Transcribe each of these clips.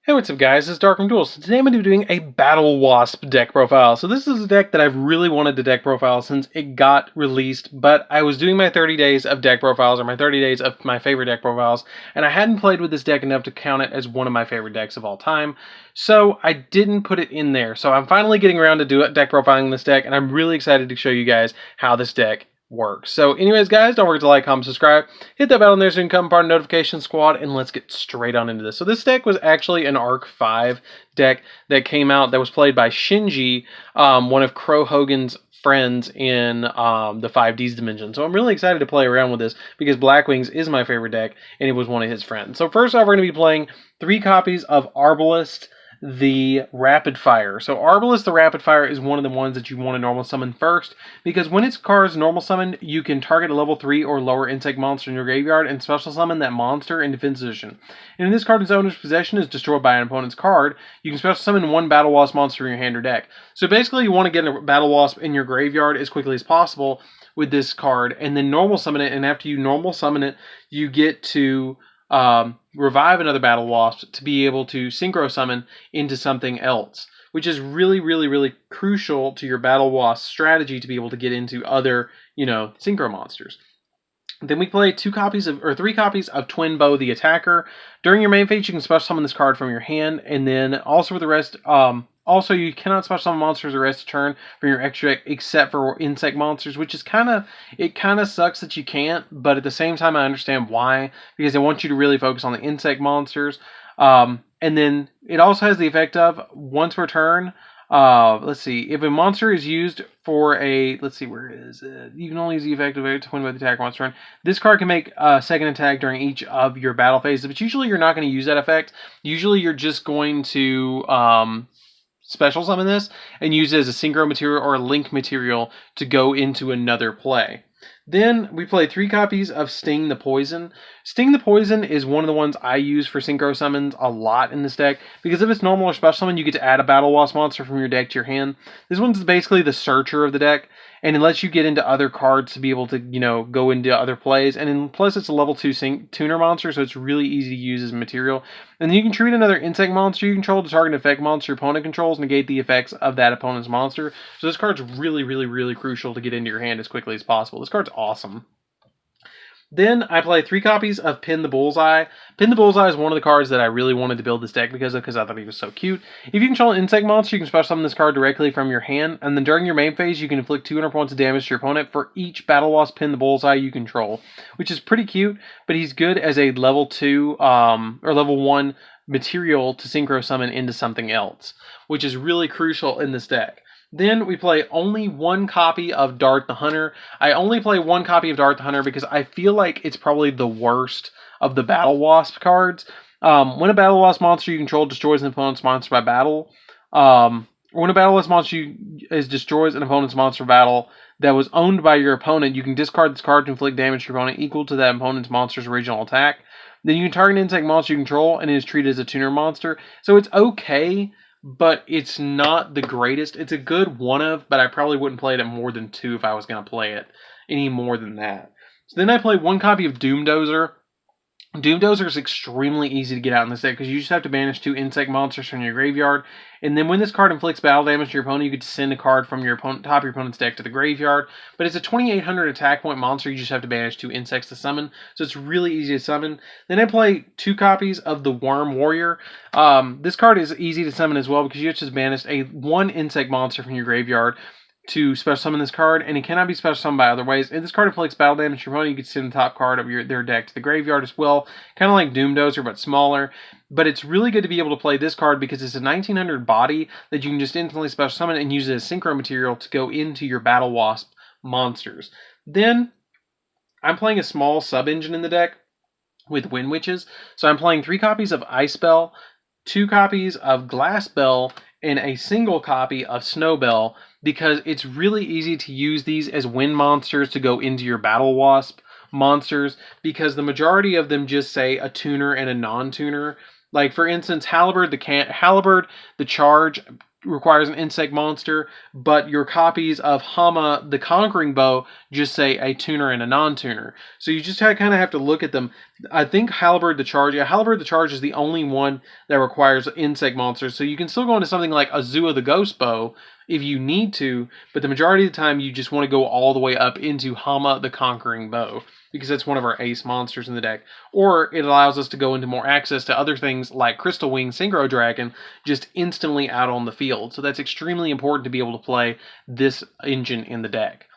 Hey, what's up guys, it's DarkArmedDuelist. Today I'm going to be doing a Battlewasp deck profile. So this is a deck that I've really wanted to deck profile since it got released, but I was doing my 30 days of deck profiles, or my 30 days of my favorite deck profiles, and I hadn't played with this deck enough to count it as one of my favorite decks of all time, so I didn't put it in there. So I'm finally getting around to do deck profiling this deck, and I'm really excited to show you guys how this deck works. So anyways guys, don't forget to like, comment, subscribe, hit that bell in there so you can become part of the notification squad, and let's get straight on into this. So this deck was actually an Arc 5 deck that came out that was played by Shinji, one of Crow Hogan's friends in the 5Ds dimension. So I'm really excited to play around with this because Blackwings is my favorite deck and it was one of his friends. So first off, we're going to be playing 3 copies of Arbalest the Rapid Fire. So Arbalest the Rapid Fire is one of the ones that you want to normal summon first, because when its card's normal summon, you can target a level 3 or lower insect monster in your graveyard and special summon that monster in defense position. And if this card's owner's possession is destroyed by an opponent's card, you can special summon 1 Battlewasp monster in your hand or deck. So basically you want to get a Battlewasp in your graveyard as quickly as possible with this card, and then normal summon it, and after you normal summon it, you get to revive another Battlewasp to be able to synchro summon into something else, which is really crucial to your Battlewasp strategy to be able to get into other, synchro monsters. Then we play 3 copies of Twin Bow the Attacker. During your main phase, you can special summon this card from your hand, and then also for the rest, also you cannot special summon monsters the rest of the turn from your extra deck except for insect monsters, which is kind of sucks that you can't, but at the same time I understand why, because they want you to really focus on the insect monsters. And then it also has the effect of once per turn. Let's see. If a monster is used for a, let's see, where is it? You can only use the effect of it to win by the attack monster turn. This card can make a second attack during each of your battle phases, but usually you're not going to use that effect. Usually you're just going to special summon this and use it as a synchro material or a link material to go into another play. Then we play 3 copies of Sting the Poison. Sting the Poison is one of the ones I use for synchro summons a lot in this deck, because if it's normal or special summon, you get to add a Battlewasp monster from your deck to your hand. This one's basically the searcher of the deck, and it lets you get into other cards to be able to, go into other plays. And then plus it's a level 2 tuner monster, so it's really easy to use as a material. And then you can treat another insect monster you control to target an effect monster your opponent controls, negate the effects of that opponent's monster. So this card's really crucial to get into your hand as quickly as possible. This card's awesome. Then I play 3 copies of Pin the Bullseye. Pin the Bullseye is one of the cards that I really wanted to build this deck because I thought he was so cute. If you control an insect monster, you can special summon this card directly from your hand, and then during your main phase, you can inflict 200 points of damage to your opponent for each Battlewasp Pin the Bullseye you control, which is pretty cute, but he's good as a level 2 or level 1 material to synchro summon into something else, which is really crucial in this deck. Then we play only 1 copy of Dart the Hunter. I only play 1 copy of Dart the Hunter because I feel like it's probably the worst of the Battlewasp cards. When a Battlewasp monster you control destroys an opponent's monster by battle, when a Battlewasp monster destroys an opponent's monster battle that was owned by your opponent, you can discard this card to inflict damage to your opponent equal to that opponent's monster's original attack. Then you can target an insect monster you control, and it is treated as a tuner monster. So it's okay, but it's not the greatest. It's a good one of, but I probably wouldn't play it at more than 2 if I was going to play it any more than that. So then I play 1 copy of Doomdozer. Doomdozer is extremely easy to get out in this deck because you just have to banish 2 insect monsters from your graveyard, and then when this card inflicts battle damage to your opponent, you get to send a card from your top of your opponent's deck to the graveyard. But it's a 2800 attack point monster. You just have to banish 2 insects to summon, so it's really easy to summon. Then I play 2 copies of the Worm Warrior. This card is easy to summon as well because you just banished 1 insect monster from your graveyard to special summon this card, and it cannot be special summoned by other ways. If this card inflicts battle damage to your opponent, you can send the top card of their deck to the graveyard as well, kind of like Doomdozer but smaller. But it's really good to be able to play this card because it's a 1900 body that you can just instantly special summon and use it as synchro material to go into your Battlewasp monsters. Then I'm playing a small sub-engine in the deck with Wind Witches, so I'm playing 3 copies of Ice Bell, 2 copies of Glass Bell, and a single copy of Snowbell, because it's really easy to use these as wind monsters to go into your Battlewasp monsters, because the majority of them just say a tuner and a non-tuner. Like, for instance, Halberd the Charge requires an insect monster, but your copies of Hama the Conquering Bow just say a tuner and a non-tuner. So you just kind of have to look at them. I think Halberd the Charge is the only one that requires insect monsters. So you can still go into something like Azua the Ghost Bow if you need to, but the majority of the time you just want to go all the way up into Hama the Conquering Bow, because that's one of our ace monsters in the deck. Or it allows us to go into more access to other things like Crystal Wing Synchro Dragon just instantly out on the field. So that's extremely important to be able to play this engine in the deck.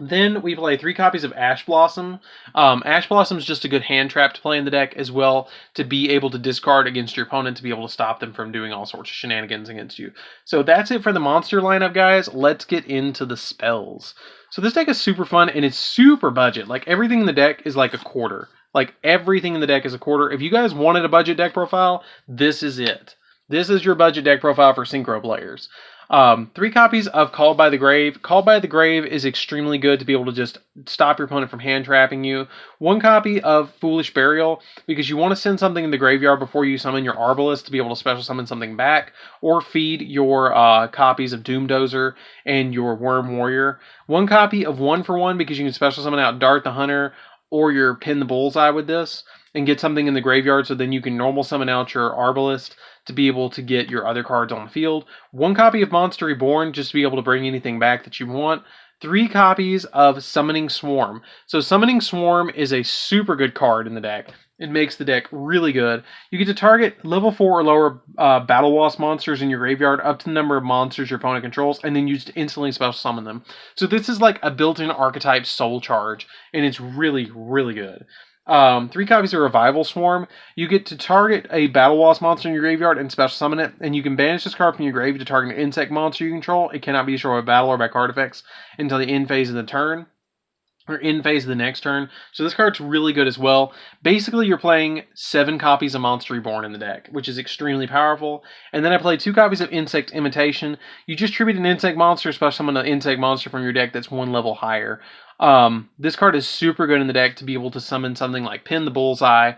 Then we play 3 copies of Ash Blossom. Ash Blossom is just a good hand trap to play in the deck as well, to be able to discard against your opponent to be able to stop them from doing all sorts of shenanigans against you. So that's it for the monster lineup, guys. Let's get into the spells. So this deck is super fun and it's super budget. Like everything in the deck is like a quarter. Like everything in the deck is a quarter. If you guys wanted a budget deck profile, this is it. This is your budget deck profile for Synchro players. 3 copies of Called by the Grave. Called by the Grave is extremely good to be able to just stop your opponent from hand trapping you. 1 copy of Foolish Burial, because you want to send something in the graveyard before you summon your Arbalest to be able to special summon something back, or feed your copies of Doomdozer and your Worm Warrior. 1 copy of 1-for-1, because you can special summon out Dart the Hunter or your Pin the Bullseye with this, and get something in the graveyard so then you can normal summon out your Arbalest to be able to get your other cards on the field. 1 copy of Monster Reborn, just to be able to bring anything back that you want. 3 copies of Summoning Swarm. So Summoning Swarm is a super good card in the deck. It makes the deck really good. You get to target level 4 or lower Battlewasp monsters in your graveyard up to the number of monsters your opponent controls, and then you just instantly special summon them. So this is like a built-in archetype soul charge, and it's really, really good. 3 copies of Revival Swarm. You get to target a Battlewasp monster in your graveyard and special summon it, and you can banish this card from your grave to target an insect monster you control. It cannot be destroyed by battle or by card effects until the end phase of the turn, or end phase of the next turn. So this card's really good as well. Basically, you're playing 7 copies of Monster Reborn in the deck, which is extremely powerful. And then I play 2 copies of Insect Imitation. You just tribute an insect monster, special summon an insect monster from your deck that's 1 level higher. This card is super good in the deck to be able to summon something like Pin the Bullseye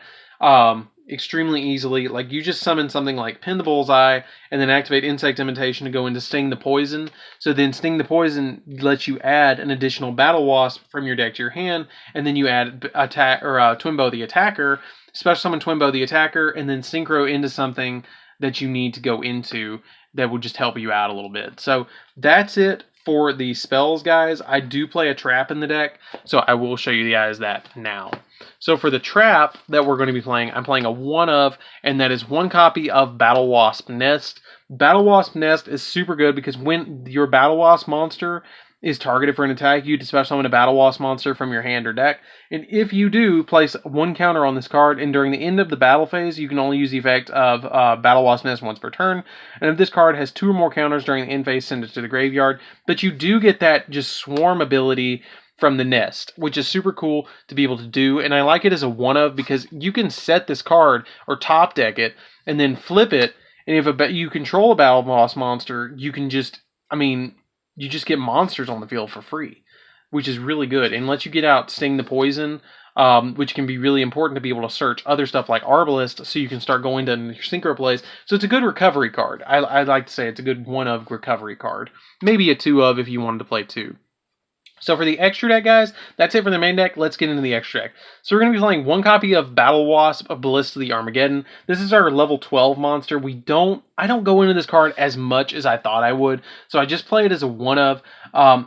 extremely easily. Like you just summon something like Pin the Bullseye and then activate Insect Imitation to go into Sting the Poison. So then Sting the Poison lets you add an additional Battlewasp from your deck to your hand, and then you add attack or Twinbow the Attacker, special summon Twinbow the Attacker, and then synchro into something that you need to go into that will just help you out a little bit. So that's it for the spells, guys. I do play a trap in the deck, so I will show you guys that now. So for the trap that we're going to be playing, I'm playing a 1 of, and that is 1 copy of Battlewasp Nest. Battlewasp Nest is super good because when your Battlewasp monster is targeted for an attack, you special summon a Battlewasp monster from your hand or deck. And if you do, place 1 counter on this card, and during the end of the battle phase, you can only use the effect of Battlewasp Nest once per turn. And if this card has 2 or more counters during the end phase, send it to the graveyard. But you do get that just swarm ability from the Nest, which is super cool to be able to do. And I like it as a 1 of because you can set this card or top deck it and then flip it. And if you control a Battlewasp monster, you can just, you just get monsters on the field for free, which is really good, and lets you get out Sting the Poison, which can be really important to be able to search other stuff like Arbalest, so you can start going to your synchro plays. So it's a good recovery card. I'd like to say it's a good 1 of recovery card. Maybe a 2 of if you wanted to play 2. So for the extra deck, guys, that's it for the main deck. Let's get into the extra deck. So we're going to be playing 1 copy of Battlewasp of Ballista the Armageddon. This is our level 12 monster. I don't go into this card as much as I thought I would, so I just play it as a 1 of.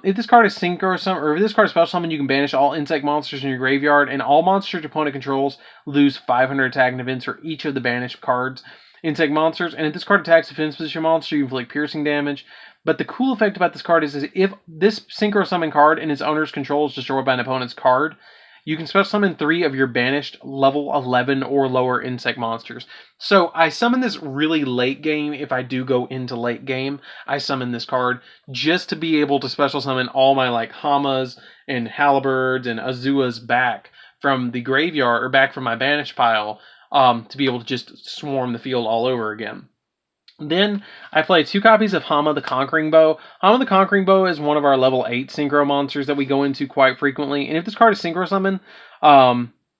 If this card is synchro or if this card is special summon, you can banish all insect monsters in your graveyard, and all monsters your opponent controls lose 500 attack and events for each of the banished cards. Insect monsters, and if this card attacks a defense position monster, you inflict piercing damage. But the cool effect about this card is if this synchro summon card and its owner's control is destroyed by an opponent's card, you can special summon 3 of your banished level 11 or lower insect monsters. So I summon this really late game. If I do go into late game, I summon this card just to be able to special summon all my like Hamas and Halberds and Azuas back from the graveyard or back from my banished pile, to be able to just swarm the field all over again. Then I play 2 copies of Hama the Conquering Bow. Hama the Conquering Bow is one of our level 8 synchro monsters that we go into quite frequently. And if this card is synchro summon,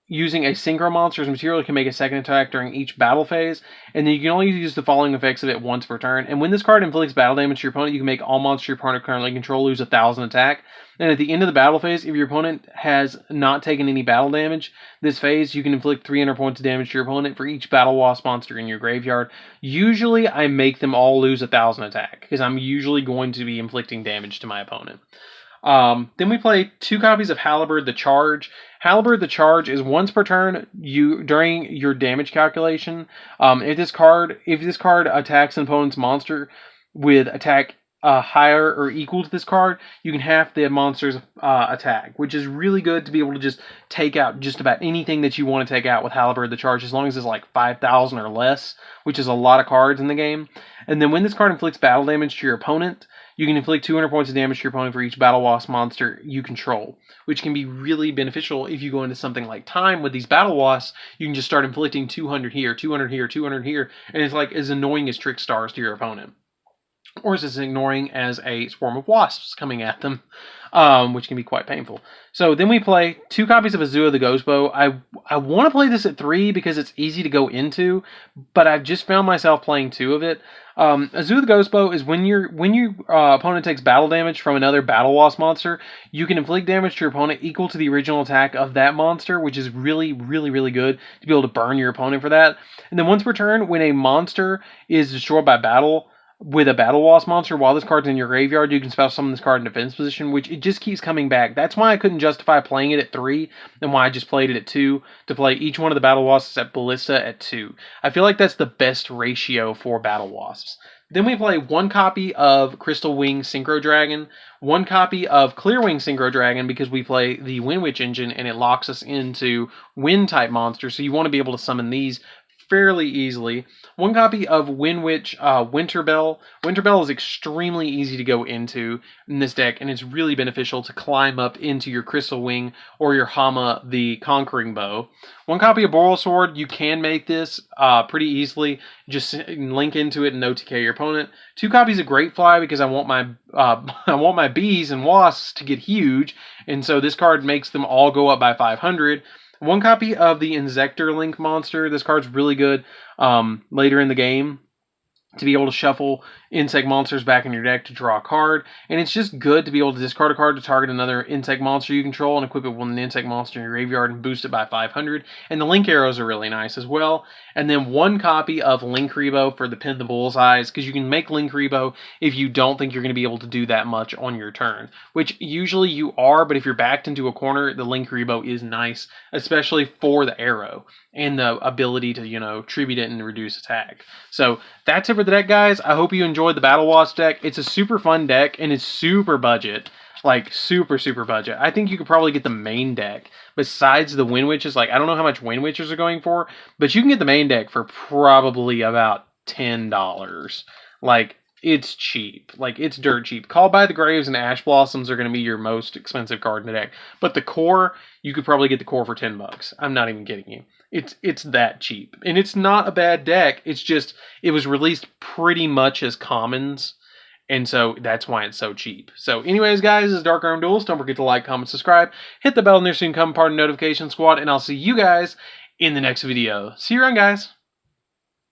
using a synchro monster's material can make a second attack during each battle phase, and then you can only use the following effects of it once per turn. And when this card inflicts battle damage to your opponent, you can make all monsters your opponent currently control lose 1,000 attack. And at the end of the battle phase, if your opponent has not taken any battle damage this phase, you can inflict 300 points of damage to your opponent for each Battlewasp monster in your graveyard. Usually, I make them all lose 1,000 attack, because I'm usually going to be inflicting damage to my opponent. Then we play 2 copies of Halberd the Charge. Halberd the Charge is once per turn during your damage calculation. If this card attacks an opponent's monster with attack higher or equal to this card, you can half the monster's attack, which is really good to be able to just take out just about anything that you want to take out with Halberd the Charge, as long as it's like 5,000 or less, which is a lot of cards in the game. And then when this card inflicts battle damage to your opponent, you can inflict 200 points of damage to your opponent for each Battlewasp monster you control, which can be really beneficial if you go into something like Time with these Battlewasps. You can just start inflicting 200 here, 200 here, 200 here, and it's like as annoying as Trick Stars to your opponent. Or is as ignoring as a swarm of wasps coming at them, which can be quite painful. So then we play 2 copies of Yugioh the Ghost Bow. I want to play this at 3 because it's easy to go into, but I've just found myself playing 2 of it. Yugioh the Ghost Bow is when your opponent takes battle damage from another Battlewasp monster, you can inflict damage to your opponent equal to the original attack of that monster, which is really, really, really good to be able to burn your opponent for that. And then once per turn, when a monster is destroyed by battle with a Battlewasp monster while this card's in your graveyard, you can special summon this card in defense position, which it just keeps coming back. That's why I couldn't justify playing it at 3, and why I just played it at 2, to play each one of the Battlewasps at Ballista at 2. I feel like that's the best ratio for Battlewasps. Then we play 1 copy of Crystal Wing Synchro Dragon, 1 copy of Clear Wing Synchro Dragon, because we play the Wind Witch engine, and it locks us into Wind-type monsters, so you want to be able to summon these fairly easily. 1 copy of Wind Witch Winterbell. Winterbell is extremely easy to go into in this deck, and it's really beneficial to climb up into your Crystal Wing or your Hama the Conquering Bow. 1 copy of Boral Sword. You can make this pretty easily. Just link into it and OTK your opponent. 2 copies of Great Fly, because I want my bees and wasps to get huge, and so this card makes them all go up by 500. 1 copy of the Insector Link monster. This card's really good later in the game to be able to shuffle insect monsters back in your deck to draw a card. And it's just good to be able to discard a card to target another insect monster you control and equip it with an insect monster in your graveyard and boost it by 500. And the link arrows are really nice as well. And then 1 copy of Linkuriboh for the Pin the Bullseyes, because you can make Linkuriboh if you don't think you're going to be able to do that much on your turn, which usually you are, but if you're backed into a corner, the Linkuriboh is nice, especially for the arrow and the ability to, tribute it and reduce attack. So that's it for the deck, guys. I hope you enjoyed the Battlewasp deck. It's a super fun deck, and it's super budget. Like, super, super budget. I think you could probably get the main deck. Besides the Wind Witches, I don't know how much Wind Witches are going for, but you can get the main deck for probably about $10. It's cheap. It's dirt cheap. Call by the Graves and Ash Blossoms are going to be your most expensive card in the deck. But the core, you could probably get the core for $10. I'm not even kidding you. It's that cheap. And it's not a bad deck. It's just, it was released pretty much as commons. And so that's why it's so cheap. So anyways, guys, this is DarkArmedDuelist. Don't forget to like, comment, subscribe. Hit the bell near so you can become part of the notification squad. And I'll see you guys in the next video. See you around, guys.